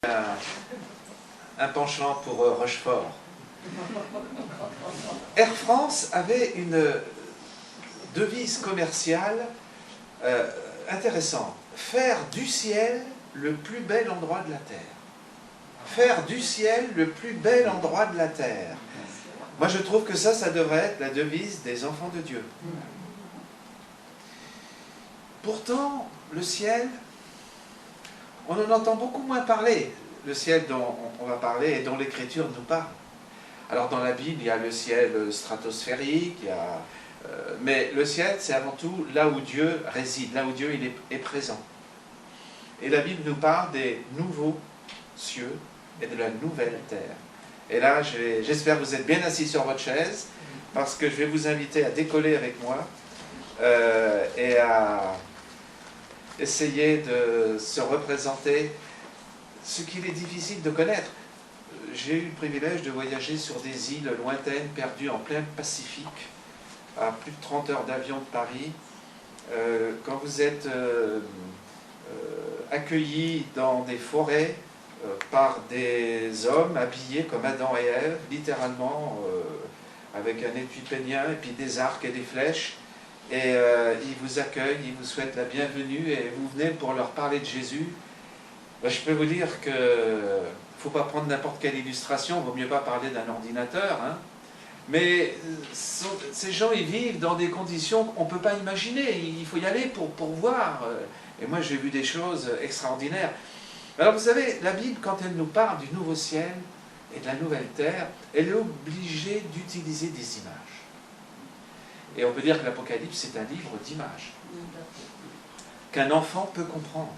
un penchant pour Rochefort. Air France avait une devise commerciale intéressante. Faire du ciel le plus bel endroit de la terre. Faire du ciel le plus bel endroit de la terre. Moi, je trouve que ça devrait être la devise des enfants de Dieu. Pourtant, le ciel, on en entend beaucoup moins parler. Le ciel dont on va parler et dont l'Écriture nous parle. Alors, dans la Bible, il y a le ciel stratosphérique, mais le ciel, c'est avant tout là où Dieu réside, là où Dieu est présent. Et la Bible nous parle des nouveaux cieux et de la nouvelle terre. Et là, j'espère que vous êtes bien assis sur votre chaise, parce que je vais vous inviter à décoller avec moi et à essayer de se représenter ce qu'il est difficile de connaître. J'ai eu le privilège de voyager sur des îles lointaines, perdues en plein Pacifique, à plus de 30 heures d'avion de Paris. Quand vous êtes accueillis dans des forêts par des hommes habillés comme Adam et Ève, littéralement, avec un étui pénien et puis des arcs et des flèches, et ils vous accueillent, ils vous souhaitent la bienvenue, et vous venez pour leur parler de Jésus. Je peux vous dire que il ne faut pas prendre n'importe quelle illustration, il ne vaut mieux pas parler d'un ordinateur, hein. Mais ces gens, ils vivent dans des conditions qu'on ne peut pas imaginer. Il faut y aller pour voir. Et moi, j'ai vu des choses extraordinaires. Alors, vous savez, la Bible, quand elle nous parle du nouveau ciel et de la nouvelle terre, elle est obligée d'utiliser des images. Et on peut dire que l'Apocalypse, c'est un livre d'images qu'un enfant peut comprendre.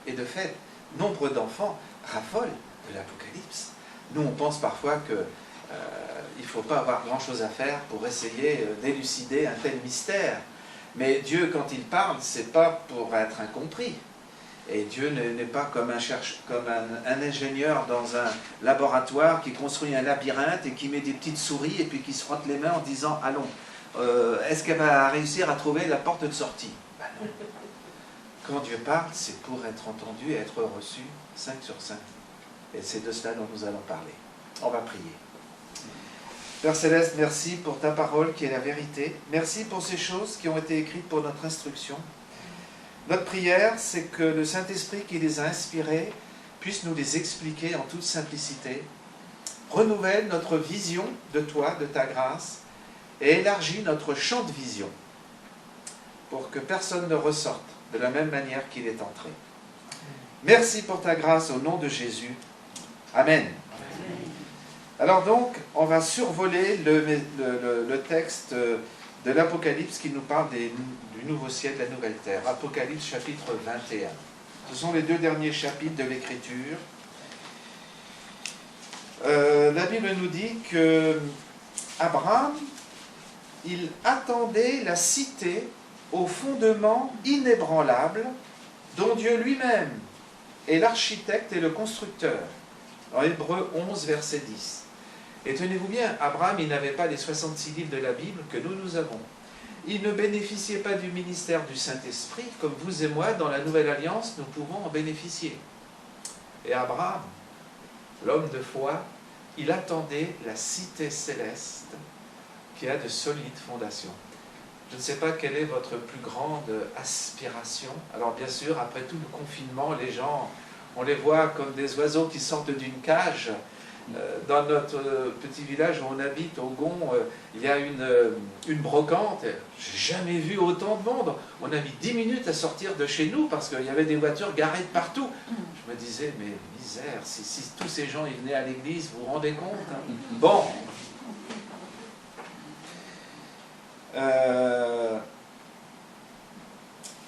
Et de fait, nombre d'enfants raffolent de l'Apocalypse. Nous, on pense parfois que il ne faut pas avoir grand-chose à faire pour essayer d'élucider un tel mystère. Mais Dieu, quand il parle, ce n'est pas pour être incompris. Et Dieu n'est pas comme un ingénieur dans un laboratoire qui construit un labyrinthe et qui met des petites souris et puis qui se frotte les mains en disant « Allons, est-ce qu'elle va réussir à trouver la porte de sortie ?» Ben non. Quand Dieu parle, c'est pour être entendu et être reçu 5 sur 5. Et c'est de cela dont nous allons parler. On va prier. Père Céleste, merci pour ta parole qui est la vérité. Merci pour ces choses qui ont été écrites pour notre instruction. Notre prière, c'est que le Saint-Esprit qui les a inspirées puisse nous les expliquer en toute simplicité, renouvelle notre vision de toi, de ta grâce, et élargit notre champ de vision pour que personne ne ressorte de la même manière qu'il est entré. Merci pour ta grâce au nom de Jésus. Amen. Alors donc, on va survoler le texte de l'Apocalypse qui nous parle du nouveau ciel, de la nouvelle terre. Apocalypse chapitre 21. Ce sont les 2 derniers chapitres de l'Écriture. La Bible nous dit que Abraham, il attendait la cité au fondement inébranlable dont Dieu lui-même est l'architecte et le constructeur. En Hébreux 11, verset 10. Et tenez-vous bien, Abraham, il n'avait pas les 66 livres de la Bible que nous avons. Il ne bénéficiait pas du ministère du Saint-Esprit, comme vous et moi, dans la Nouvelle Alliance, nous pouvons en bénéficier. Et Abraham, l'homme de foi, il attendait la cité céleste qui a de solides fondations. Je ne sais pas quelle est votre plus grande aspiration. Alors bien sûr, après tout le confinement, les gens, on les voit comme des oiseaux qui sortent d'une cage. Dans notre petit village où on habite, au Gond, il y a une brocante. J'ai jamais vu autant de monde. On a mis 10 minutes à sortir de chez nous parce qu'il y avait des voitures garées de partout. Je me disais, mais misère, si tous ces gens ils venaient à l'église, vous vous rendez compte, hein? Bon.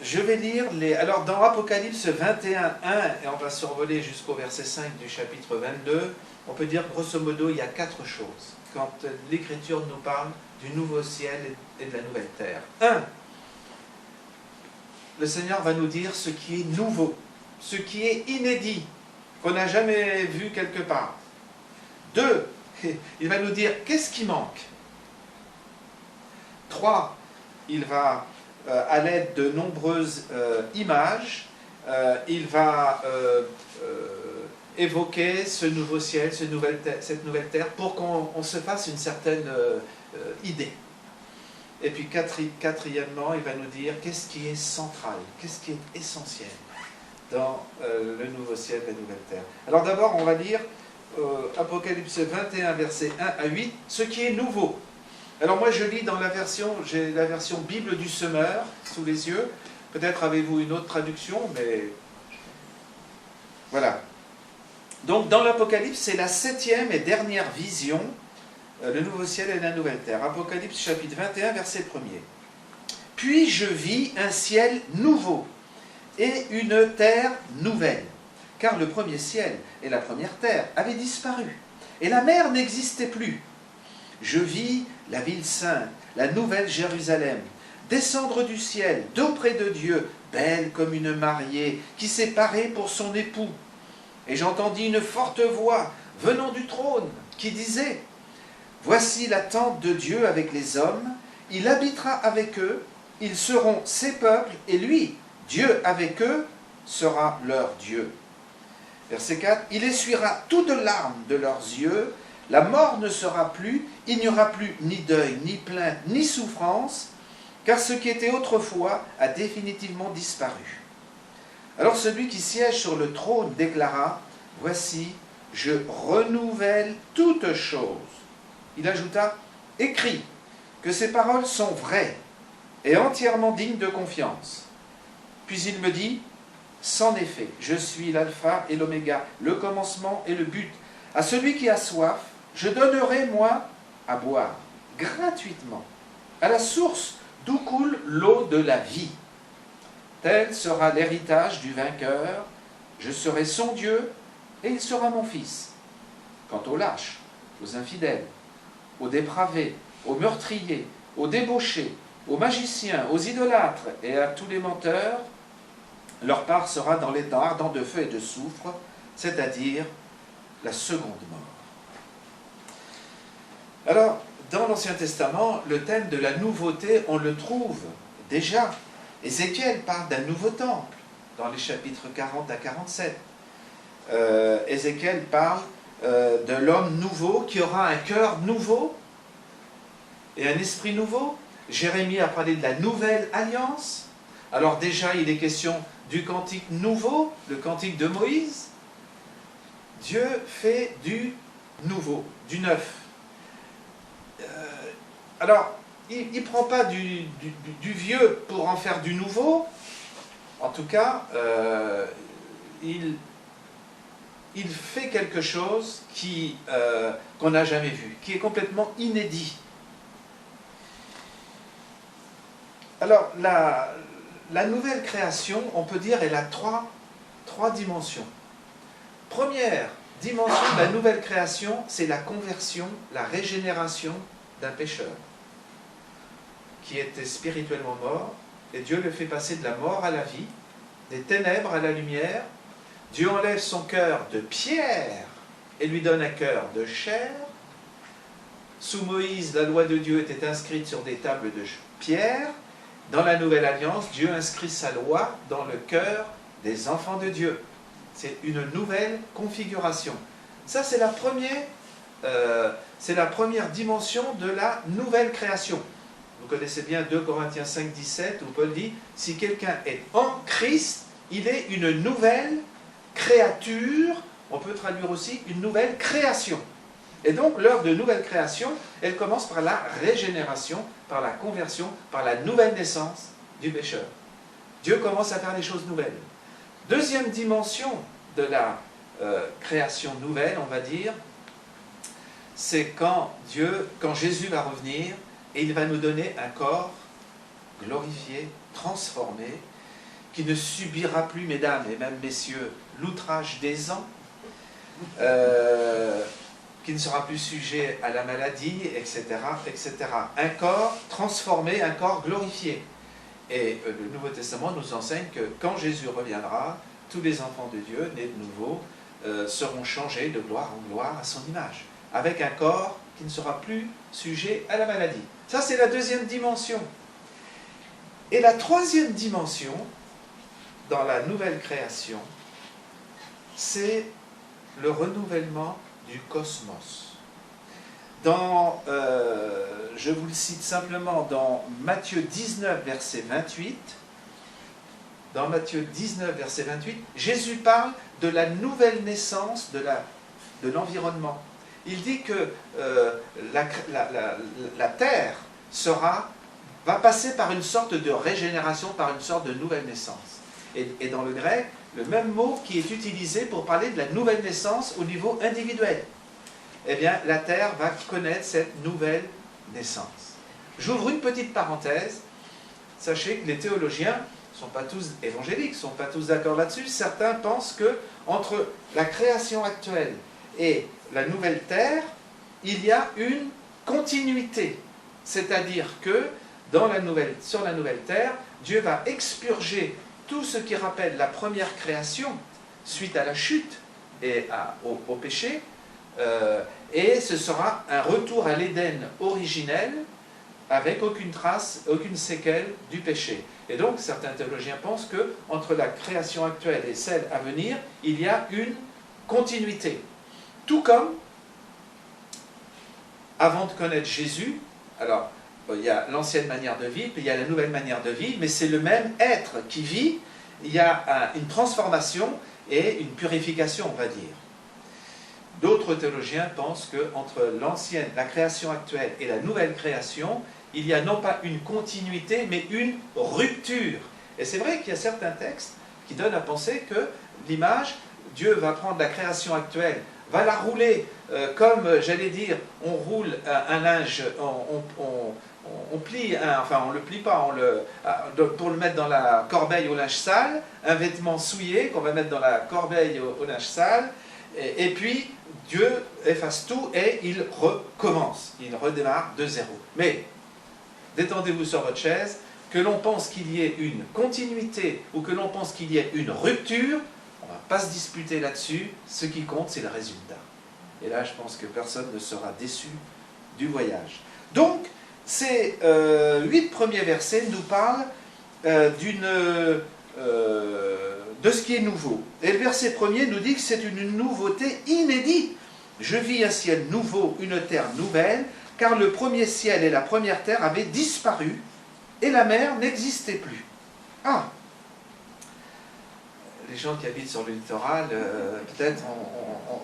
Je vais lire alors dans Apocalypse 21, 1, et on va survoler jusqu'au verset 5 du chapitre 22, on peut dire grosso modo il y a 4 choses quand l'Écriture nous parle du nouveau ciel et de la nouvelle terre. 1. Le Seigneur va nous dire ce qui est nouveau, ce qui est inédit, qu'on n'a jamais vu quelque part. 2. Il va nous dire qu'est-ce qui manque. 3. Il va à l'aide de nombreuses images, il va évoquer ce nouveau ciel, cette nouvelle terre, pour qu'on se fasse une certaine idée. Et puis quatrièmement, il va nous dire qu'est-ce qui est central, qu'est-ce qui est essentiel dans le nouveau ciel, la nouvelle terre. Alors d'abord, on va lire Apocalypse 21, versets 1 à 8, ce qui est nouveau. Alors moi, je lis dans j'ai la version Bible du Semeur sous les yeux. Peut-être avez-vous une autre traduction, mais voilà. Donc dans l'Apocalypse, c'est la 7e et dernière vision, le nouveau ciel et la nouvelle terre. Apocalypse chapitre 21, verset 1er. Puis je vis un ciel nouveau et une terre nouvelle, car le premier ciel et la première terre avaient disparu, et la mer n'existait plus. Je vis la ville sainte, la nouvelle Jérusalem, descendre du ciel, d'auprès de Dieu, belle comme une mariée, qui s'est parée pour son époux. Et j'entendis une forte voix venant du trône, qui disait : Voici la tente de Dieu avec les hommes, il habitera avec eux, ils seront ses peuples, et lui, Dieu avec eux, sera leur Dieu. Verset 4, il essuiera toutes larmes de leurs yeux, la mort ne sera plus, il n'y aura plus ni deuil, ni plainte, ni souffrance, car ce qui était autrefois a définitivement disparu. Alors celui qui siège sur le trône déclara : Voici, je renouvelle toutes choses. Il ajouta : Écris que ces paroles sont vraies et entièrement dignes de confiance. Puis il me dit : C'en est fait, je suis l'alpha et l'oméga, le commencement et le but. À celui qui a soif, je donnerai, moi, à boire, gratuitement, à la source d'où coule l'eau de la vie. Tel sera l'héritage du vainqueur, je serai son Dieu, et il sera mon fils. Quant aux lâches, aux infidèles, aux dépravés, aux meurtriers, aux débauchés, aux magiciens, aux idolâtres et à tous les menteurs, leur part sera dans l'étang ardent de feu et de soufre, c'est-à-dire la seconde mort. Alors, dans l'Ancien Testament, le thème de la nouveauté, on le trouve déjà. Ézéchiel parle d'un nouveau temple, dans les chapitres 40 à 47. Ézéchiel parle de l'homme nouveau qui aura un cœur nouveau et un esprit nouveau. Jérémie a parlé de la nouvelle alliance. Alors déjà, il est question du cantique nouveau, le cantique de Moïse. Dieu fait du nouveau, du neuf. Alors, il ne prend pas du vieux pour en faire du nouveau. En tout cas, il fait quelque chose qu'on n'a jamais vu, qui est complètement inédit. Alors, la nouvelle création, on peut dire, elle a trois dimensions. Première dimension de la nouvelle création, c'est la conversion, la régénération d'un pécheur qui était spirituellement mort, et Dieu le fait passer de la mort à la vie, des ténèbres à la lumière. Dieu enlève son cœur de pierre et lui donne un cœur de chair. Sous Moïse, la loi de Dieu était inscrite sur des tables de pierre. Dans la Nouvelle Alliance, Dieu inscrit sa loi dans le cœur des enfants de Dieu. C'est une nouvelle configuration. Ça, c'est la première dimension de la nouvelle création. Vous connaissez bien 2 Corinthiens 5, 17, où Paul dit « Si quelqu'un est en Christ, il est une nouvelle créature », on peut traduire aussi une nouvelle création. Et donc l'œuvre de nouvelle création, elle commence par la régénération, par la conversion, par la nouvelle naissance du pécheur. Dieu commence à faire des choses nouvelles. Deuxième dimension de la création nouvelle, on va dire, c'est quand Jésus va revenir, et il va nous donner un corps glorifié, transformé, qui ne subira plus, mesdames et même messieurs, l'outrage des ans, qui ne sera plus sujet à la maladie, etc., etc. Un corps transformé, un corps glorifié. Et le Nouveau Testament nous enseigne que quand Jésus reviendra, tous les enfants de Dieu, nés de nouveau, seront changés de gloire en gloire à son image, avec un corps qui ne sera plus sujet à la maladie. Ça, c'est la deuxième dimension. Et la troisième dimension, dans la nouvelle création, c'est le renouvellement du cosmos. Je vous le cite simplement dans Matthieu 19, verset 28. Dans Matthieu 19, verset 28, Jésus parle de la nouvelle naissance de l'environnement. Il dit que la terre va passer par une sorte de régénération, par une sorte de nouvelle naissance. Et dans le grec, le même mot qui est utilisé pour parler de la nouvelle naissance au niveau individuel. Eh bien, la terre va connaître cette nouvelle naissance. J'ouvre une petite parenthèse. Sachez que les théologiens ne sont pas tous évangéliques, ne sont pas tous d'accord là-dessus. Certains pensent que entre la création actuelle et la nouvelle terre, il y a une continuité. C'est-à-dire que sur la nouvelle terre, Dieu va expurger tout ce qui rappelle la première création suite à la chute et au péché, et ce sera un retour à l'Éden originel avec aucune trace, aucune séquelle du péché. Et donc certains théologiens pensent que entre la création actuelle et celle à venir, il y a une continuité. Tout comme, avant de connaître Jésus, alors il y a l'ancienne manière de vivre, puis il y a la nouvelle manière de vivre, mais c'est le même être qui vit. Il y a une transformation et une purification, on va dire. D'autres théologiens pensent qu'entre la création actuelle et la nouvelle création, il y a non pas une continuité, mais une rupture. Et c'est vrai qu'il y a certains textes qui donnent à penser que l'image, Dieu va prendre la création actuelle, va la rouler comme, j'allais dire, on roule un linge, on plie, enfin on ne le plie pas, pour le mettre dans la corbeille au linge sale, un vêtement souillé qu'on va mettre dans la corbeille au linge sale, et puis Dieu efface tout et il recommence, il redémarre de zéro. Mais, détendez-vous sur votre chaise, que l'on pense qu'il y ait une continuité ou que l'on pense qu'il y ait une rupture, on ne va pas se disputer là-dessus, ce qui compte c'est le résultat. Et là je pense que personne ne sera déçu du voyage. Donc, ces 8 premiers versets nous parlent de ce qui est nouveau. Et le verset premier nous dit que c'est une nouveauté inédite. Je vis un ciel nouveau, une terre nouvelle, car le premier ciel et la première terre avaient disparu, et la mer n'existait plus. Ah! Les gens qui habitent sur le littoral, peut-être,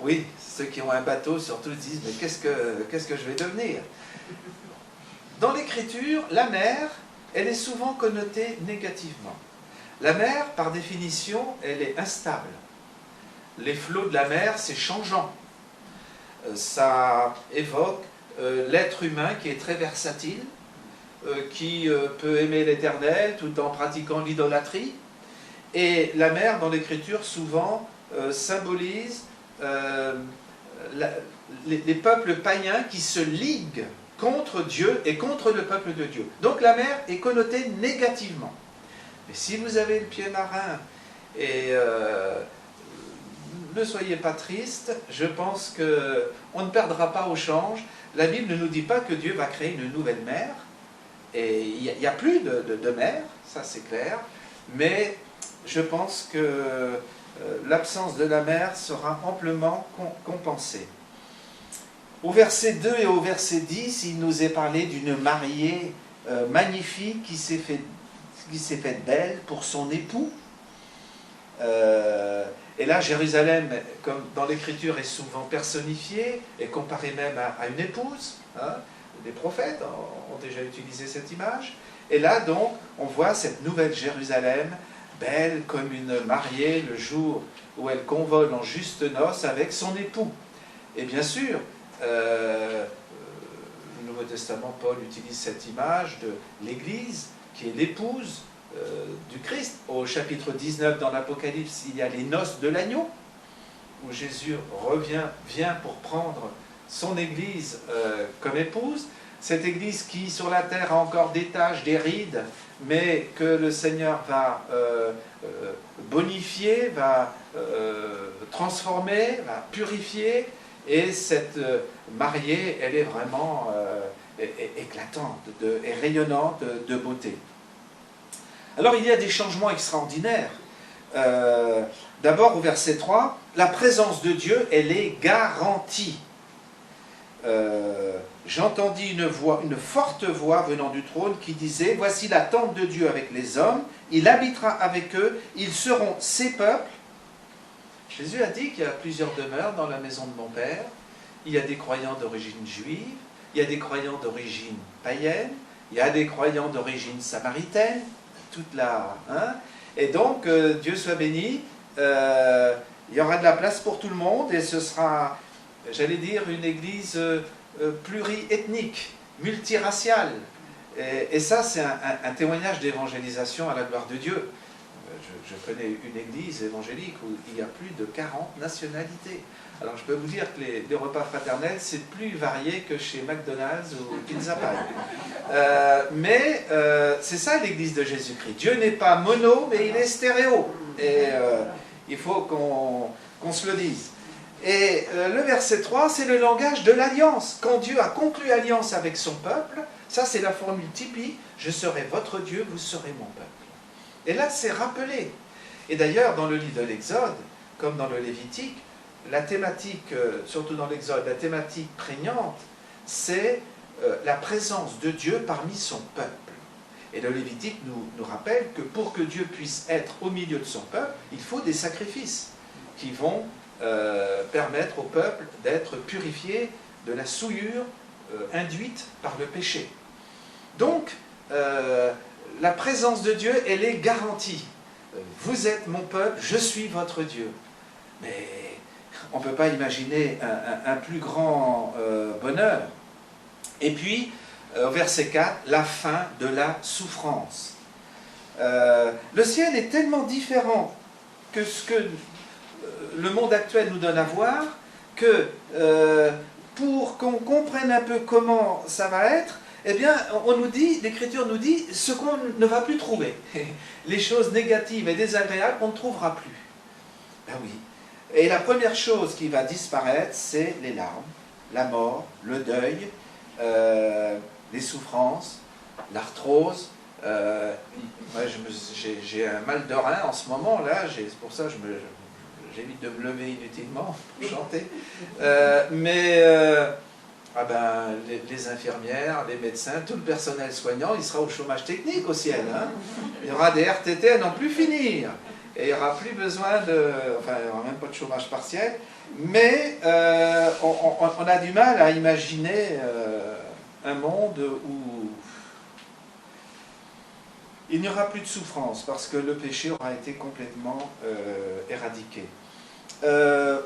oui, ceux qui ont un bateau surtout se disent, mais qu'est-ce que je vais devenir? Dans l'Écriture, la mer, elle est souvent connotée négativement. La mer, par définition, elle est instable. Les flots de la mer, c'est changeant. Ça évoque l'être humain qui est très versatile, qui peut aimer l'Éternel tout en pratiquant l'idolâtrie. Et la mer, dans l'Écriture, souvent symbolise les peuples païens qui se liguent contre Dieu et contre le peuple de Dieu. Donc la mer est connotée négativement. Mais si vous avez le pied marin, et ne soyez pas triste, je pense qu'on ne perdra pas au change. La Bible ne nous dit pas que Dieu va créer une nouvelle mer, et il n'y a plus de mer, ça c'est clair, mais je pense que l'absence de la mer sera amplement compensée. Au verset 2 et au verset 10, il nous est parlé d'une mariée magnifique qui s'est faite belle pour son époux. Et là, Jérusalem, comme dans l'Écriture, est souvent personnifiée et comparée même à une épouse. Hein. Les prophètes ont déjà utilisé cette image. Et là, donc, on voit cette nouvelle Jérusalem, belle comme une mariée le jour où elle convole en juste noces avec son époux. Et bien sûr, le Nouveau Testament, Paul utilise cette image de l'Église, qui est l'épouse du Christ. Au chapitre 19 dans l'Apocalypse, il y a les noces de l'agneau, où Jésus vient pour prendre son Église comme épouse. Cette Église qui, sur la terre, a encore des taches, des rides, mais que le Seigneur va bonifier, va transformer, va purifier. Et cette mariée, elle est vraiment éclatante et rayonnante de beauté. Alors il y a des changements extraordinaires. D'abord au verset 3, la présence de Dieu, elle est garantie. J'entendis une forte voix venant du trône qui disait, voici la tente de Dieu avec les hommes, il habitera avec eux, ils seront ses peuples. Jésus a dit qu'il y a plusieurs demeures dans la maison de mon Père. Il y a des croyants d'origine juive, il y a des croyants d'origine païenne, il y a des croyants d'origine samaritaine, toute la... Et donc, Dieu soit béni, il y aura de la place pour tout le monde et ce sera, j'allais dire, une église pluriethnique, multiraciale. Et ça, c'est un témoignage d'évangélisation à la gloire de Dieu. Je connais une église évangélique où il y a plus de 40 nationalités. Alors je peux vous dire que les repas fraternels, c'est plus varié que chez McDonald's ou Pizza Pie. Mais c'est ça l'église de Jésus-Christ. Dieu n'est pas mono, mais il est stéréo. Et il faut qu'on se le dise. Et le verset 3, c'est le langage de l'alliance. Quand Dieu a conclu alliance avec son peuple, ça c'est la formule typique, je serai votre Dieu, vous serez mon peuple. Et là, c'est rappelé. Et d'ailleurs, dans le livre de l'Exode, comme dans le Lévitique, la thématique, surtout dans l'Exode, la thématique prégnante, c'est la présence de Dieu parmi son peuple. Et le Lévitique nous rappelle que pour que Dieu puisse être au milieu de son peuple, il faut des sacrifices qui vont permettre au peuple d'être purifié de la souillure induite par le péché. Donc, la présence de Dieu, elle est garantie. Vous êtes mon peuple, je suis votre Dieu. Mais on ne peut pas imaginer un plus grand bonheur. Et puis, au verset 4, la fin de la souffrance. Le ciel est tellement différent que ce que le monde actuel nous donne à voir, que pour qu'on comprenne un peu comment ça va être, eh bien, on nous dit, l'Écriture nous dit ce qu'on ne va plus trouver. Les choses négatives et désagréables, on ne trouvera plus. Ben oui. Et la première chose qui va disparaître, c'est les larmes, la mort, le deuil, les souffrances, l'arthrose. Moi, j'ai un mal de rein en ce moment, là, c'est pour ça que j'évite de me lever inutilement pour chanter. Ah ben, les infirmières, les médecins, tout le personnel soignant, il sera au chômage technique au ciel. Hein. Il y aura des RTT à n'en plus finir. Et il n'y aura plus besoin de... Enfin, il n'y aura même pas de chômage partiel. Mais on a du mal à imaginer un monde où il n'y aura plus de souffrance parce que le péché aura été complètement éradiqué.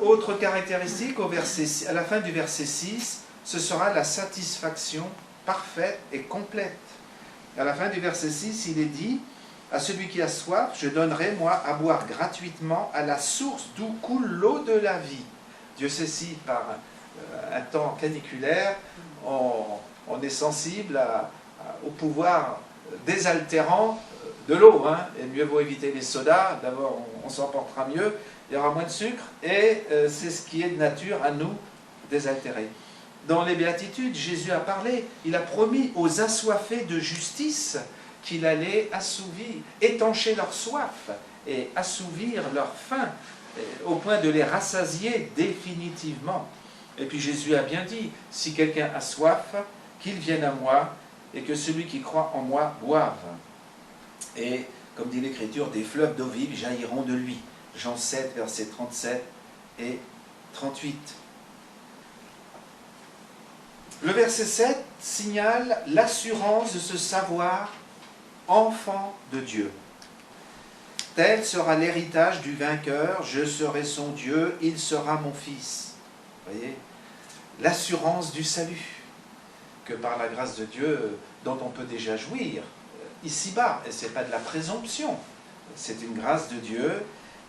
Autre caractéristique, à la fin du verset 6, ce sera la satisfaction parfaite et complète. À la fin du verset 6, il est dit, à celui qui a soif, je donnerai, moi, à boire gratuitement à la source d'où coule l'eau de la vie. Dieu sait si, par un temps caniculaire, on est sensible au pouvoir désaltérant de l'eau. Hein, et mieux vaut éviter les sodas, d'abord on s'en portera mieux, il y aura moins de sucre, et c'est ce qui est de nature à nous désaltérer. Dans les béatitudes, Jésus a parlé, il a promis aux assoiffés de justice qu'il allait assouvir, étancher leur soif et assouvir leur faim, au point de les rassasier définitivement. Et puis Jésus a bien dit, si quelqu'un a soif, qu'il vienne à moi, et que celui qui croit en moi boive. Et, comme dit l'Écriture, des fleuves d'eau vive jailliront de lui. Jean 7, versets 37 et 38. Le verset 7 signale l'assurance de se savoir enfant de Dieu. Tel sera l'héritage du vainqueur, je serai son Dieu, il sera mon fils. Vous voyez, l'assurance du salut, que par la grâce de Dieu, dont on peut déjà jouir ici-bas, et ce n'est pas de la présomption, c'est une grâce de Dieu,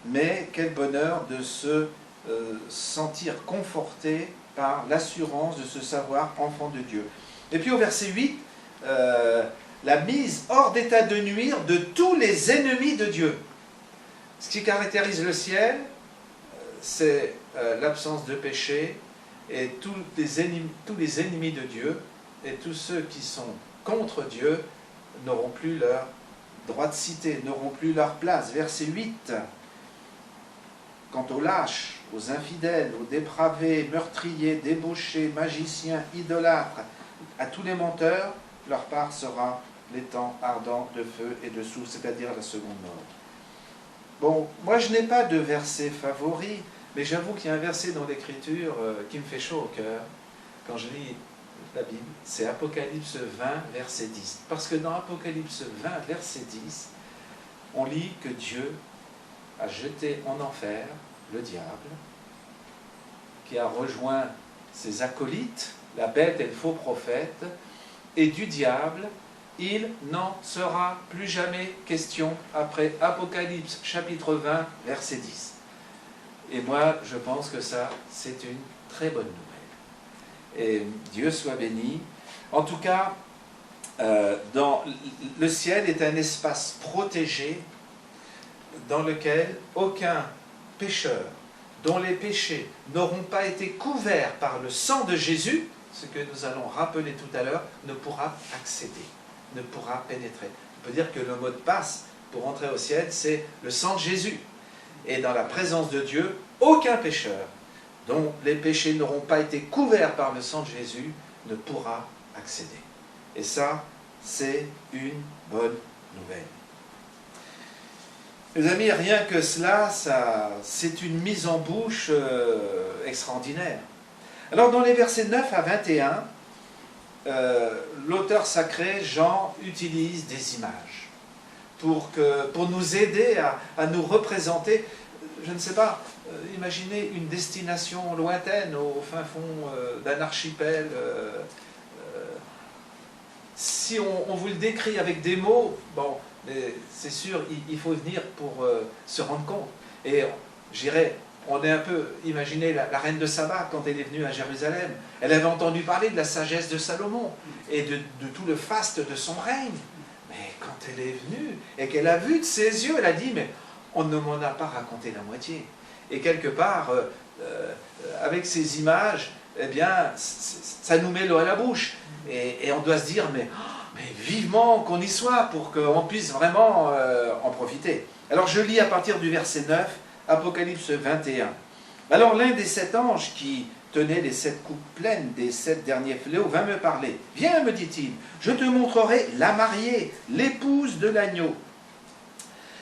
mais quel bonheur de se sentir conforté par l'assurance de se savoir enfant de Dieu. Et puis au verset 8, la mise hors d'état de nuire de tous les ennemis de Dieu. Ce qui caractérise le ciel, c'est l'absence de péché, et tous les ennemis de Dieu, et tous ceux qui sont contre Dieu, n'auront plus leur droit de cité, n'auront plus leur place. Verset 8, quant aux lâches, aux infidèles, aux dépravés, meurtriers, débauchés, magiciens, idolâtres, à tous les menteurs, leur part sera l'étang ardent de feu et de soufre, c'est-à-dire la seconde mort. Bon, moi je n'ai pas de verset favori, mais j'avoue qu'il y a un verset dans l'Écriture qui me fait chaud au cœur quand je lis la Bible, c'est Apocalypse 20, verset 10. Parce que dans Apocalypse 20, verset 10, on lit que Dieu a jeté en enfer le diable, qui a rejoint ses acolytes, la bête et le faux prophète, et du diable, il n'en sera plus jamais question après Apocalypse chapitre 20, verset 10. Et moi, je pense que ça, c'est une très bonne nouvelle. Et Dieu soit béni. En tout cas, le ciel est un espace protégé dans lequel aucun pécheur dont les péchés n'auront pas été couverts par le sang de Jésus, ce que nous allons rappeler tout à l'heure, ne pourra accéder, ne pourra pénétrer. On peut dire que le mot de passe pour entrer au ciel, c'est le sang de Jésus. Et dans la présence de Dieu, aucun pécheur dont les péchés n'auront pas été couverts par le sang de Jésus ne pourra accéder. Et ça, c'est une bonne nouvelle. Mes amis, rien que cela, c'est une mise en bouche extraordinaire. Alors, dans les versets 9 à 21, l'auteur sacré, Jean, utilise des images pour nous aider à nous représenter, je ne sais pas, imaginez une destination lointaine au fin fond d'un archipel. Si on vous le décrit avec des mots, bon, c'est sûr, il faut venir pour se rendre compte. Et j'irais, on est un peu, imaginez la reine de Saba quand elle est venue à Jérusalem. Elle avait entendu parler de la sagesse de Salomon et de tout le faste de son règne. Mais quand elle est venue et qu'elle a vu de ses yeux, elle a dit, mais on ne m'en a pas raconté la moitié. Et quelque part, avec ces images, eh bien, ça nous met l'eau à la bouche. Et on doit se dire, mais vivement qu'on y soit pour qu'on puisse vraiment en profiter. Alors je lis à partir du verset 9, Apocalypse 21. Alors l'un des 7 anges qui tenait les 7 coupes pleines des 7 derniers fléaux vint me parler. Viens, me dit-il, je te montrerai la mariée, l'épouse de l'agneau.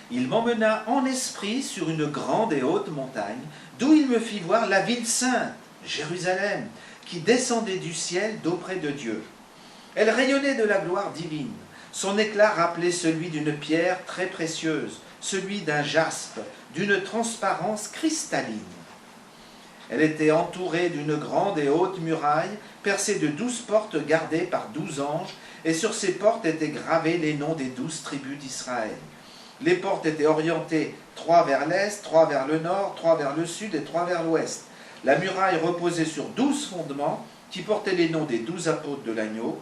Il m'emmena en esprit sur une grande et haute montagne, d'où il me fit voir la ville sainte, Jérusalem, qui descendait du ciel d'auprès de Dieu. Elle rayonnait de la gloire divine. Son éclat rappelait celui d'une pierre très précieuse, celui d'un jaspe, d'une transparence cristalline. Elle était entourée d'une grande et haute muraille, percée de 12 portes gardées par 12 anges, et sur ces portes étaient gravés les noms des 12 tribus d'Israël. Les portes étaient orientées 3 vers l'est, 3 vers le nord, 3 vers le sud et 3 vers l'ouest. La muraille reposait sur 12 fondements qui portaient les noms des 12 apôtres de l'agneau.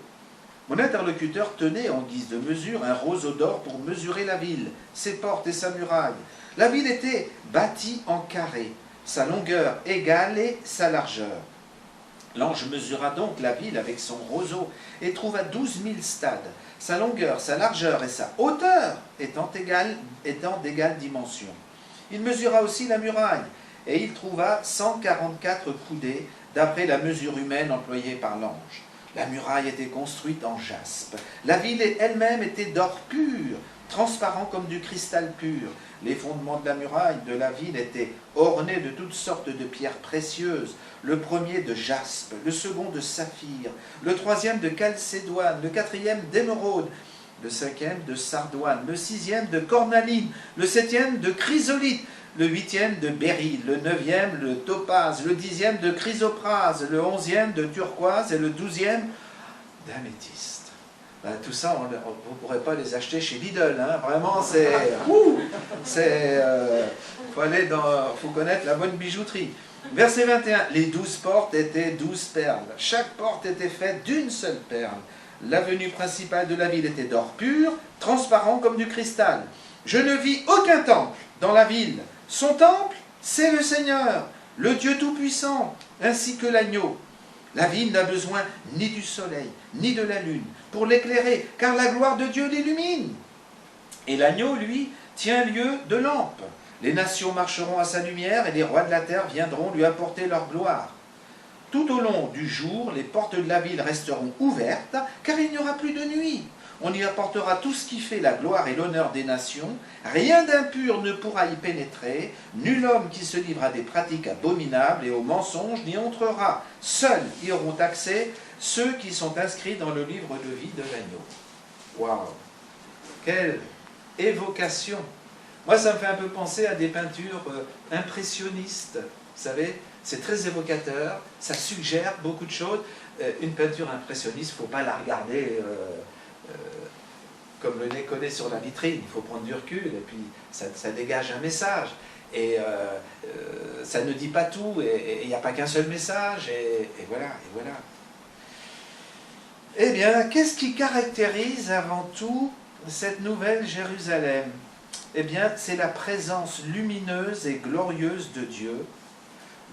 Mon interlocuteur tenait en guise de mesure un roseau d'or pour mesurer la ville, ses portes et sa muraille. La ville était bâtie en carré, sa longueur égale et sa largeur. L'ange mesura donc la ville avec son roseau et trouva 12 000 stades, sa longueur, sa largeur et sa hauteur étant d'égale dimension. Il mesura aussi la muraille, et il trouva 144 coudées, d'après la mesure humaine employée par l'ange. La muraille était construite en jaspe. La ville elle-même était d'or pur, transparent comme du cristal pur. Les fondements de la muraille de la ville étaient ornés de toutes sortes de pierres précieuses. Le premier de jaspe, le second de saphir, le troisième de chalcédoine, le quatrième d'émeraude, le cinquième de sardoine, le sixième de cornaline, le septième de chrysolite, le huitième de béryl, le neuvième de topaze, le 10e de chrysoprase, le 11e de turquoise et le 12e d'améthyste. Ben, tout ça, vous ne pourrez pas les acheter chez Lidl, hein. Vraiment, faut connaître la bonne bijouterie. Verset 21, les 12 portes étaient 12 perles. Chaque porte était faite d'une seule perle. L'avenue principale de la ville était d'or pur, transparent comme du cristal. Je ne vis aucun temple dans la ville. Son temple, c'est le Seigneur, le Dieu Tout-Puissant, ainsi que l'agneau. La ville n'a besoin ni du soleil, ni de la lune, pour l'éclairer, car la gloire de Dieu l'illumine. Et l'agneau, lui, tient lieu de lampe. Les nations marcheront à sa lumière et les rois de la terre viendront lui apporter leur gloire. Tout au long du jour, les portes de la ville resteront ouvertes, car il n'y aura plus de nuit. On y apportera tout ce qui fait la gloire et l'honneur des nations. Rien d'impur ne pourra y pénétrer. Nul homme qui se livre à des pratiques abominables et aux mensonges n'y entrera. Seuls y auront accès ceux qui sont inscrits dans le livre de vie de l'agneau. Waouh! Quelle évocation! Moi, ça me fait un peu penser à des peintures impressionnistes. Vous savez, c'est très évocateur, ça suggère beaucoup de choses. Une peinture impressionniste, il ne faut pas la regarder comme le nez collé sur la vitrine. Il faut prendre du recul et puis ça dégage un message. Et ça ne dit pas tout, et il n'y a pas qu'un seul message, et voilà, et voilà. Eh bien, qu'est-ce qui caractérise avant tout cette nouvelle Jérusalem? Eh bien, c'est la présence lumineuse et glorieuse de Dieu,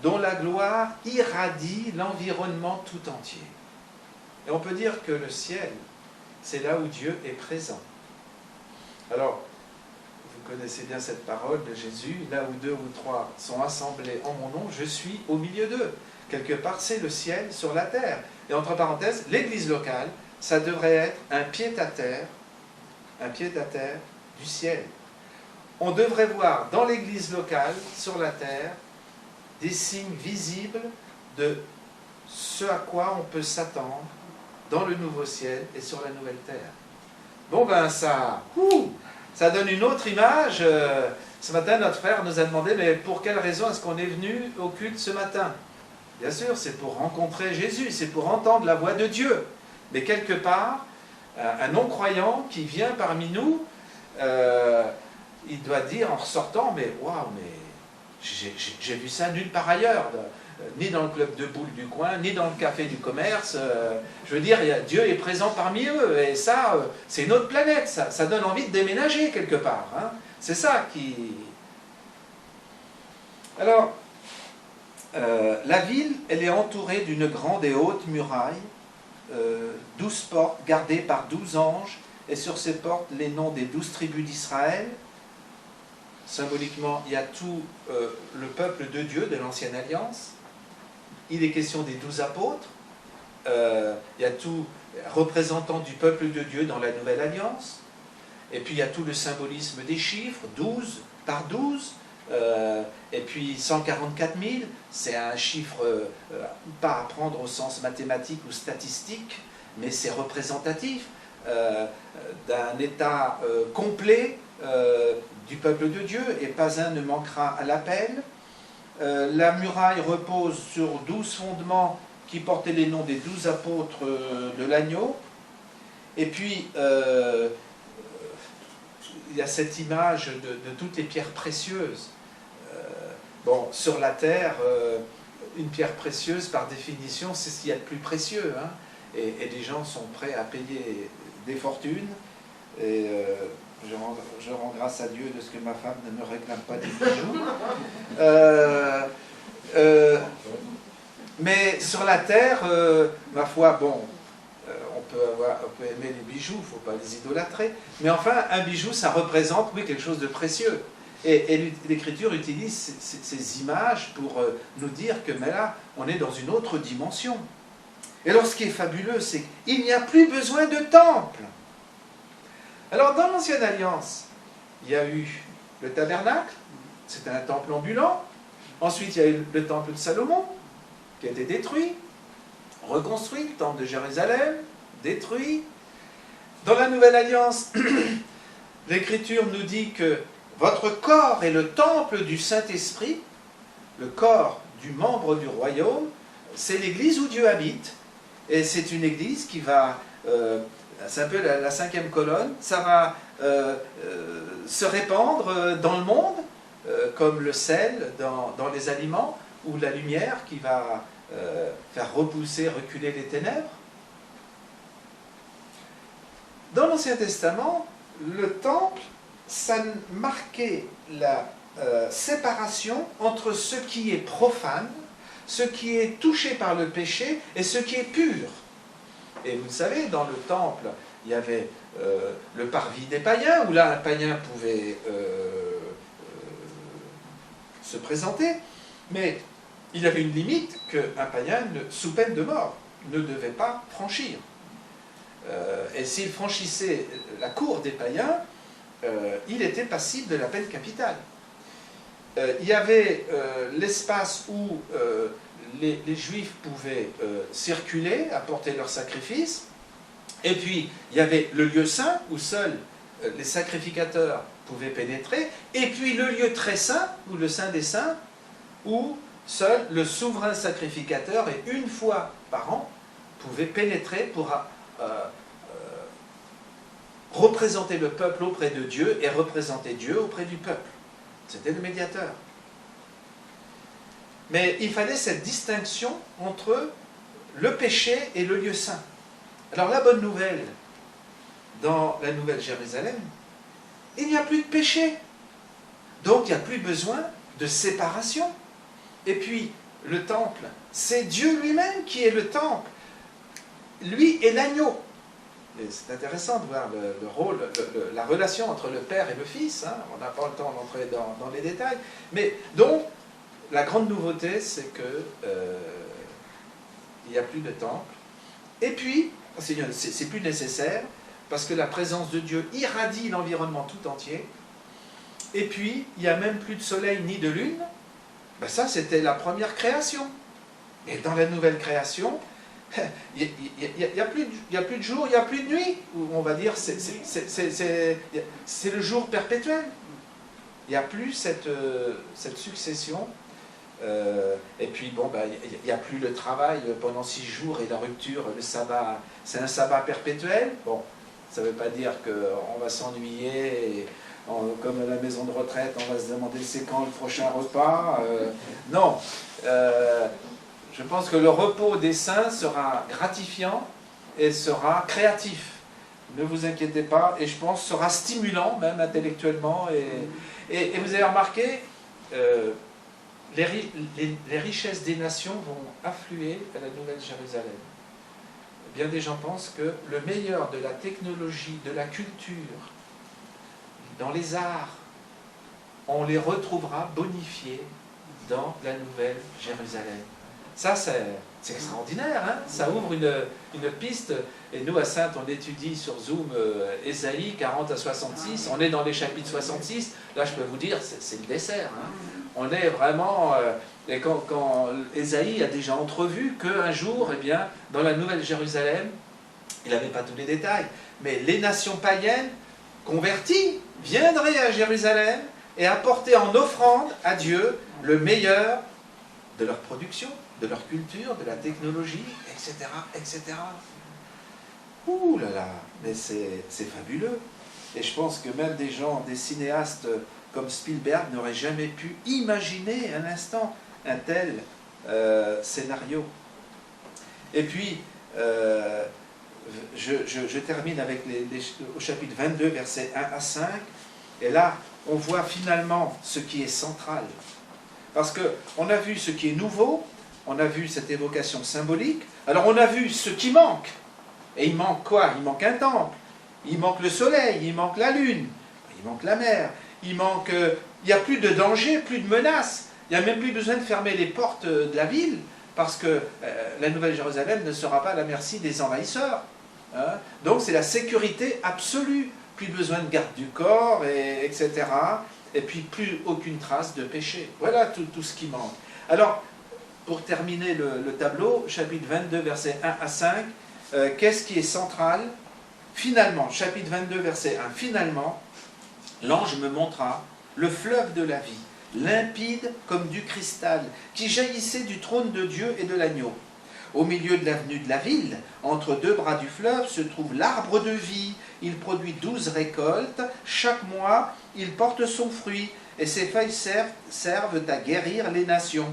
dont la gloire irradie l'environnement tout entier. Et on peut dire que le ciel, c'est là où Dieu est présent. Alors, vous connaissez bien cette parole de Jésus, là où 2 ou 3 sont assemblés en mon nom, je suis au milieu d'eux. Quelque part, c'est le ciel sur la terre. Et entre parenthèses, l'église locale, ça devrait être un pied-à-terre du ciel. On devrait voir dans l'église locale, sur la terre, des signes visibles de ce à quoi on peut s'attendre dans le nouveau ciel et sur la nouvelle terre. Bon ben ça donne une autre image. Ce matin, notre frère nous a demandé, mais pour quelle raison est-ce qu'on est venu au culte ce matin? Bien sûr, c'est pour rencontrer Jésus, c'est pour entendre la voix de Dieu. Mais quelque part, un non-croyant qui vient parmi nous, il doit dire en ressortant, mais waouh, mais j'ai vu ça nulle part ailleurs, ni dans le club de boules du coin, ni dans le café du commerce. Je veux dire, Dieu est présent parmi eux, et ça, c'est une autre planète, ça donne envie de déménager quelque part. Hein. C'est ça qui... Alors, la ville, elle est entourée d'une grande et haute muraille, 12 portes gardées par 12 anges, et sur ces portes, les noms des 12 tribus d'Israël. Symboliquement, il y a tout le peuple de Dieu de l'Ancienne Alliance. Il est question des 12 apôtres. Il y a tout représentant du peuple de Dieu dans la Nouvelle Alliance. Et puis il y a tout le symbolisme des chiffres, 12 par 12. Et puis 144 000, c'est un chiffre pas à prendre au sens mathématique ou statistique, mais c'est représentatif d'un état complet du peuple de Dieu, et pas un ne manquera à l'appel. La muraille repose sur 12 fondements qui portaient les noms des 12 apôtres de l'agneau. Et puis, il y a cette image de toutes les pierres précieuses. Bon, sur la terre, une pierre précieuse, par définition, c'est ce qu'il y a de plus précieux. Hein, et les gens sont prêts à payer des fortunes. Et je rends grâce à Dieu de ce que ma femme ne me réclame pas des bijoux. Mais sur la terre, ma foi, bon, on peut aimer les bijoux, il ne faut pas les idolâtrer. Mais enfin, un bijou, ça représente, oui, quelque chose de précieux. Et l'Écriture utilise ces images pour nous dire que mais là, on est dans une autre dimension. Et alors, ce qui est fabuleux, c'est qu'il n'y a plus besoin de temple. Alors, dans l'Ancienne Alliance, il y a eu le tabernacle, c'était un temple ambulant. Ensuite, il y a eu le temple de Salomon, qui a été détruit, reconstruit, le temple de Jérusalem, détruit. Dans la Nouvelle Alliance, l'Écriture nous dit que votre corps est le temple du Saint-Esprit, le corps du membre du royaume, c'est l'église où Dieu habite. Et c'est une église qui va... c'est un peu la cinquième colonne, ça va se répandre dans le monde, comme le sel dans les aliments, ou la lumière qui va faire repousser, reculer les ténèbres. Dans l'Ancien Testament, le temple, ça marquait la séparation entre ce qui est profane, ce qui est touché par le péché, et ce qui est pur. Et vous le savez, dans le temple, il y avait le parvis des païens, où là un païen pouvait se présenter, mais il y avait une limite qu'un païen, sous peine de mort, ne devait pas franchir. Et s'il franchissait la cour des païens, il était passible de la peine capitale. Il y avait l'espace où les Juifs pouvaient circuler, apporter leurs sacrifices, et puis il y avait le lieu saint, où seuls les sacrificateurs pouvaient pénétrer, et puis le lieu très saint, ou le Saint des Saints, où seul le souverain sacrificateur, et une fois par an, pouvait pénétrer pour représenter le peuple auprès de Dieu et représenter Dieu auprès du peuple. C'était le médiateur. Mais il fallait cette distinction entre le péché et le lieu saint. Alors la bonne nouvelle, dans la Nouvelle Jérusalem, il n'y a plus de péché. Donc il n'y a plus besoin de séparation. Et puis, le temple, c'est Dieu lui-même qui est le temple. Lui est l'agneau. C'est intéressant de voir le rôle, la relation entre le Père et le Fils. Hein. On n'a pas le temps d'entrer dans les détails. Mais donc, la grande nouveauté, c'est que il n'y a plus de temple. Et puis, c'est plus nécessaire, parce que la présence de Dieu irradie l'environnement tout entier. Et puis, il n'y a même plus de soleil ni de lune. Ben ça, c'était la première création. Et dans la nouvelle création, il n'y a plus de jour, il n'y a plus de nuit. On va dire, c'est le jour perpétuel. Il n'y a plus cette succession. Et puis, bon, ben, il n'y a plus le travail pendant 6 jours et la rupture, le sabbat, c'est un sabbat perpétuel. Bon, ça ne veut pas dire qu'on va s'ennuyer, comme à la maison de retraite, on va se demander c'est quand le prochain repas. Non, je pense que le repos des saints sera gratifiant et sera créatif. Ne vous inquiétez pas, et je pense sera stimulant, même intellectuellement. Et vous avez remarqué, les richesses des nations vont affluer à la Nouvelle Jérusalem. Bien des gens pensent que le meilleur de la technologie, de la culture, dans les arts, on les retrouvera bonifiés dans la Nouvelle Jérusalem. Ça, c'est extraordinaire, hein? Ça ouvre une piste. Et nous, à Sainte, on étudie sur Zoom Ésaïe 40 à 66. On est dans les chapitres 66. Là, je peux vous dire, c'est le dessert. Hein? On est vraiment... et quand Ésaïe a déjà entrevu qu'un jour, eh bien, dans la Nouvelle Jérusalem, il n'avait pas tous les détails, mais les nations païennes converties viendraient à Jérusalem et apporter en offrande à Dieu le meilleur de leur production, de leur culture, de la technologie, etc., etc. Ouh là là, mais c'est fabuleux. Et je pense que même des gens, des cinéastes comme Spielberg n'auraient jamais pu imaginer un instant un tel scénario. Et puis, je termine avec au chapitre 22, versets 1 à 5, et là, on voit finalement ce qui est central. Parce qu'on a vu ce qui est nouveau, on a vu cette évocation symbolique, alors on a vu ce qui manque. Et il manque quoi? Il manque un temple, il manque le soleil, il manque la lune, il manque la mer, il n'y a plus de danger, plus de menaces, il n'y a même plus besoin de fermer les portes de la ville, parce que la Nouvelle Jérusalem ne sera pas à la merci des envahisseurs. Hein? Donc c'est la sécurité absolue, plus besoin de garde du corps, etc. Et puis plus aucune trace de péché. Voilà tout ce qui manque. Alors, pour terminer le tableau, chapitre 22, versets 1 à 5, qu'est-ce qui est central? Finalement, chapitre 22, verset 1, finalement, l'ange me montra le fleuve de la vie, limpide comme du cristal, qui jaillissait du trône de Dieu et de l'agneau. Au milieu de l'avenue de la ville, entre 2 bras du fleuve, se trouve l'arbre de vie. Il produit 12 récoltes. Chaque mois, il porte son fruit, et ses feuilles servent à guérir les nations.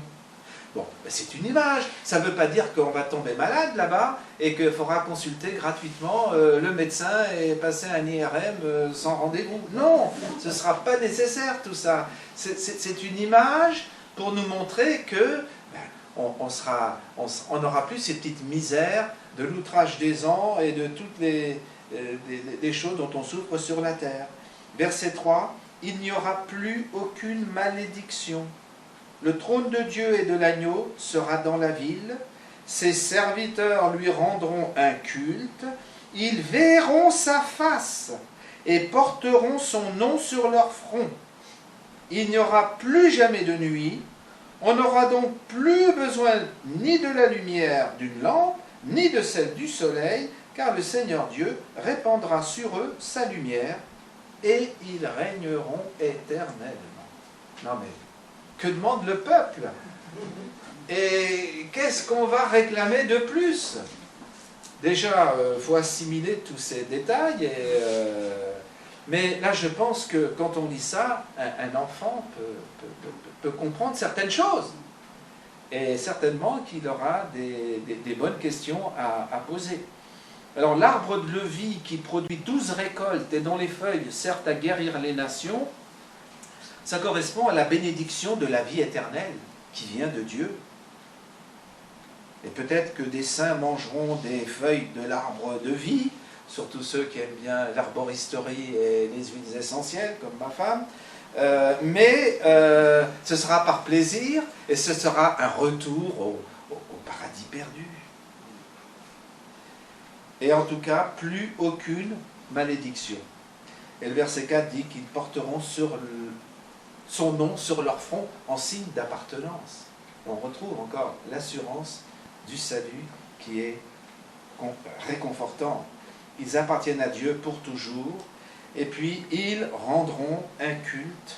Bon, ben c'est une image. Ça ne veut pas dire qu'on va tomber malade là-bas et qu'il faudra consulter gratuitement le médecin et passer un IRM sans rendez-vous. Non, ce ne sera pas nécessaire tout ça. C'est une image pour nous montrer que on n'aura plus ces petites misères de l'outrage des ans et de toutes les choses dont on souffre sur la terre. Verset 3, il n'y aura plus aucune malédiction. Le trône de Dieu et de l'agneau sera dans la ville. Ses serviteurs lui rendront un culte. Ils verront sa face et porteront son nom sur leur front. Il n'y aura plus jamais de nuit. On n'aura donc plus besoin ni de la lumière d'une lampe, ni de celle du soleil, car le Seigneur Dieu répandra sur eux sa lumière, et ils régneront éternellement. Non mais, que demande le peuple? Et qu'est-ce qu'on va réclamer de plus? Déjà, il faut assimiler tous ces détails, mais là je pense que quand on lit ça, un enfant peut comprendre certaines choses. Et certainement qu'il aura des bonnes questions à poser. Alors l'arbre de vie qui produit 12 récoltes et dont les feuilles servent à guérir les nations, ça correspond à la bénédiction de la vie éternelle qui vient de Dieu. Et peut-être que des saints mangeront des feuilles de l'arbre de vie, surtout ceux qui aiment bien l'arboristerie et les huiles essentielles, comme ma femme, mais ce sera par plaisir et ce sera un retour au paradis perdu. Et en tout cas, plus aucune malédiction. Et le verset 4 dit qu'ils porteront son nom sur leur front en signe d'appartenance. On retrouve encore l'assurance du salut qui est réconfortant. Ils appartiennent à Dieu pour toujours, et puis ils rendront un culte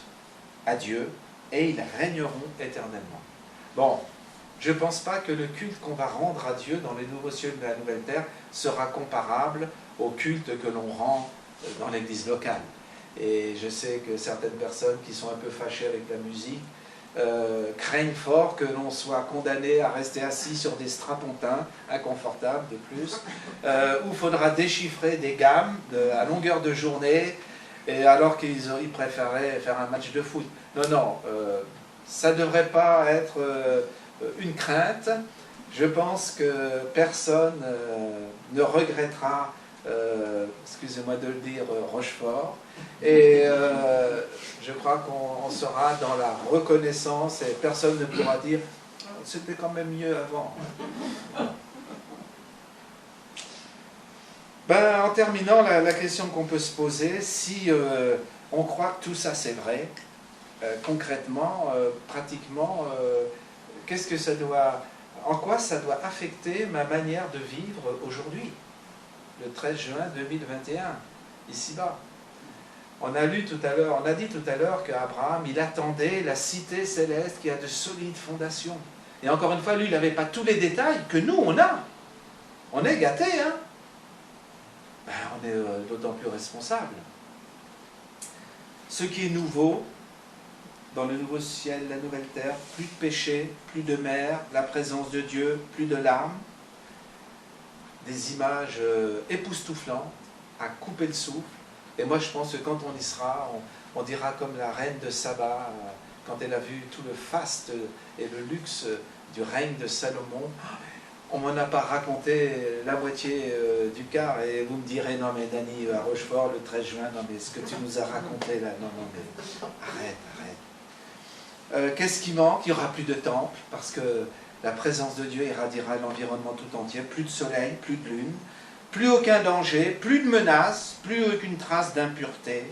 à Dieu, et ils régneront éternellement. Bon, je ne pense pas que le culte qu'on va rendre à Dieu dans les nouveaux cieux de la nouvelle terre sera comparable au culte que l'on rend dans l'église locale. Et je sais que certaines personnes qui sont un peu fâchées avec la musique craignent fort que l'on soit condamné à rester assis sur des strapontins inconfortables de plus, où il faudra déchiffrer des gammes à longueur de journée, et alors qu'ils préféraient faire un match de foot. Non, non, ça ne devrait pas être une crainte. Je pense que personne ne regrettera, excusez-moi de le dire, Rochefort, et je crois qu'on sera dans la reconnaissance et personne ne pourra dire « c'était quand même mieux avant ». Ben, en terminant, la question qu'on peut se poser, si on croit que tout ça c'est vrai, concrètement, pratiquement, qu'est-ce que ça doit, en quoi ça doit affecter ma manière de vivre aujourd'hui, le 13 juin 2021, ici-bas. On a dit tout à l'heure qu'Abraham, il attendait la cité céleste qui a de solides fondations. Et encore une fois, lui, il n'avait pas tous les détails que nous, on a. On est gâtés, hein. Ben, on est d'autant plus responsable. Ce qui est nouveau, dans le nouveau ciel, la nouvelle terre, plus de péché, plus de mer, la présence de Dieu, plus de larmes, des images époustouflantes, à couper le souffle. Et moi je pense que quand on y sera, on dira comme la reine de Saba, quand elle a vu tout le faste et le luxe du règne de Salomon, on m'en a pas raconté la moitié du quart, et vous me direz, non mais Dany, à Rochefort, le 13 juin, non mais ce que tu nous as raconté là, non, non mais arrête. Qu'est-ce qui manque? Il n'y aura plus de temple, parce que la présence de Dieu irradiera l'environnement tout entier, plus de soleil, plus de lune, plus aucun danger, plus de menaces, plus aucune trace d'impureté.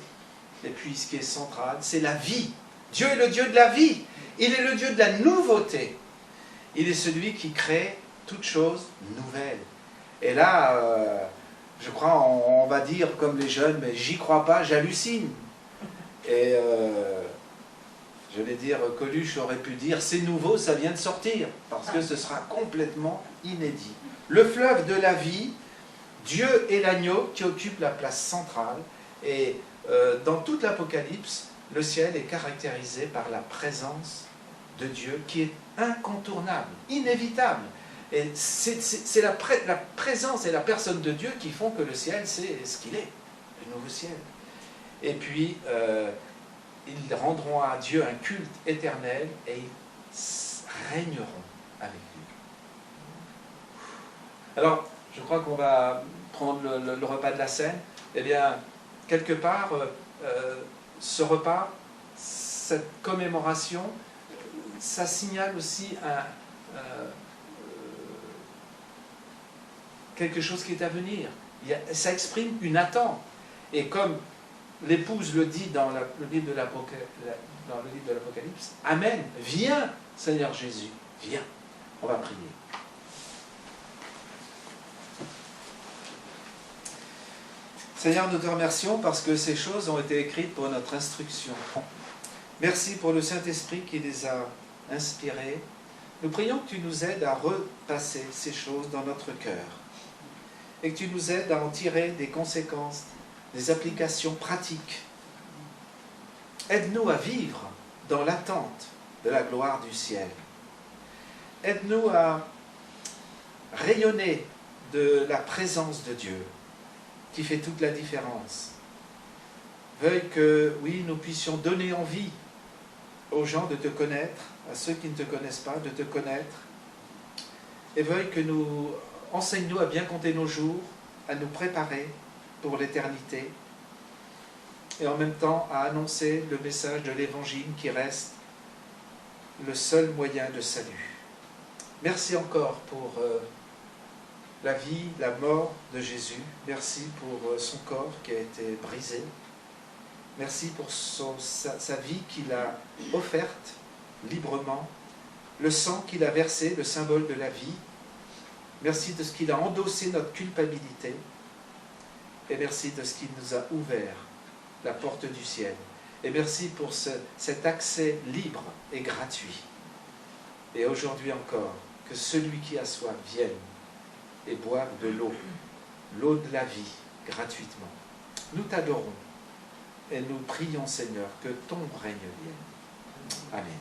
Et puis ce qui est central, c'est la vie. Dieu est le Dieu de la vie, il est le Dieu de la nouveauté. Il est celui qui crée toutes choses nouvelles. Et là, je crois, on va dire comme les jeunes, mais j'y crois pas, j'hallucine. Et je vais dire, Coluche aurait pu dire, c'est nouveau, ça vient de sortir, parce que ce sera complètement inédit. Le fleuve de la vie, Dieu et l'agneau qui occupent la place centrale, et dans toute l'Apocalypse, le ciel est caractérisé par la présence de Dieu qui est incontournable, inévitable. Et c'est la présence et la personne de Dieu qui font que le ciel, c'est ce qu'il est, le nouveau ciel. Et puis, ils rendront à Dieu un culte éternel et ils régneront avec lui. Alors, je crois qu'on va prendre le repas de la scène. Eh bien, quelque part, ce repas, cette commémoration, ça signale aussi quelque chose qui est à venir. Ça exprime une attente. Et comme l'épouse le dit dans le livre de l'Apocalypse, Amen, viens Seigneur Jésus, viens. On va prier. Seigneur, nous te remercions parce que ces choses ont été écrites pour notre instruction. Merci pour le Saint-Esprit qui les a inspirées. Nous prions que tu nous aides à repasser ces choses dans notre cœur et que tu nous aides à en tirer des conséquences, des applications pratiques. Aide-nous à vivre dans l'attente de la gloire du ciel. Aide-nous à rayonner de la présence de Dieu qui fait toute la différence. Veuille que, oui, nous puissions donner envie aux gens de te connaître, à ceux qui ne te connaissent pas, de te connaître. Et veuille que nous enseigne-nous à bien compter nos jours, à nous préparer pour l'éternité, et en même temps à annoncer le message de l'Évangile qui reste le seul moyen de salut. Merci encore pour la vie, la mort de Jésus. Merci pour son corps qui a été brisé. Merci pour sa vie qu'il a offerte librement, le sang qu'il a versé, le symbole de la vie. Merci de ce qu'il a endossé notre culpabilité. Et merci de ce qu'il nous a ouvert la porte du ciel. Et merci pour cet accès libre et gratuit. Et aujourd'hui encore, que celui qui a soif vienne et boive de l'eau, l'eau de la vie, gratuitement. Nous t'adorons et nous prions, Seigneur, que ton règne vienne. Amen.